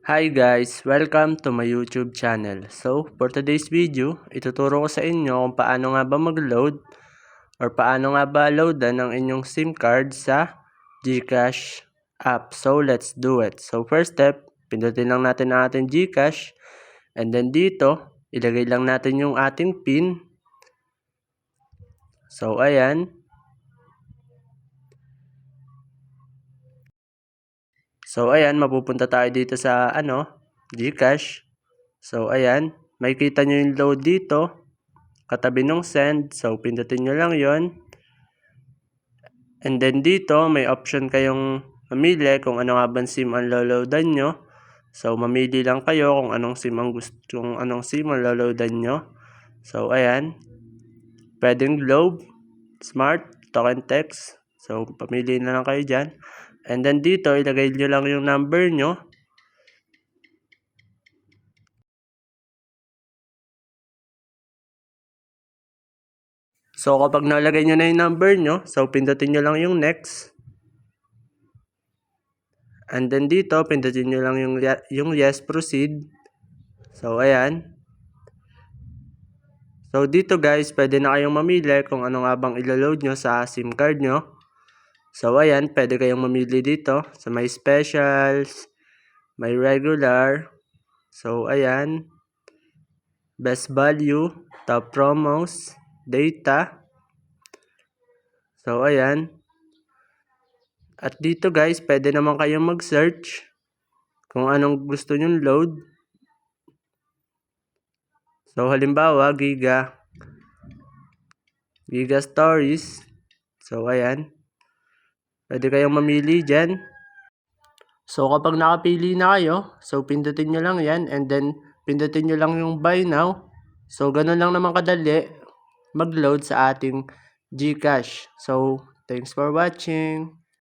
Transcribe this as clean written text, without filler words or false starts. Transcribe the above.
Hi guys! Welcome to my YouTube channel. So, for today's video, ituturo ko sa inyo kung paano nga ba mag-load or paano nga ba loadan ang inyong SIM card sa GCash app. So, let's do it. So, first step, pindutin lang natin ang ating GCash and then dito, ilagay lang natin yung ating PIN. So, ayan. So, ayan, mapupunta tayo dito sa GCash. So, ayan, makikita nyo yung load dito, katabi ng send. So, pindutin nyo lang yon. And then dito, may option kayong mamili kung ano nga bang SIM ang loloadan nyo. So, mamili lang kayo kung anong SIM ang loloadan nyo. So, ayan, pwedeng Globe, Smart, Talk and Text. So, pamili na lang kayo dyan. And then dito, ilagay nyo lang yung number nyo. So, kapag nalagay nyo na yung number nyo, so pindutin nyo lang yung next. And then dito, pindutin nyo lang yung yes, proceed. So, ayan. So, dito guys, pwede na kayong mamili kung ano nga bang ilo-load nyo sa SIM card nyo. So, ayan, pwede kayong mamili dito sa may specials, may regular. So, ayan, best value, top promos, data. So, ayan. At dito guys, pwede naman kayong mag-search kung anong gusto nyong load. So, halimbawa, Giga Stories. So, ayan. Pwede kayong mamili dyan. So, kapag nakapili na kayo, so, pindutin nyo lang yan. And then, pindutin nyo lang yung buy now. So, ganun lang naman kadali mag-load sa ating GCash. So, thanks for watching.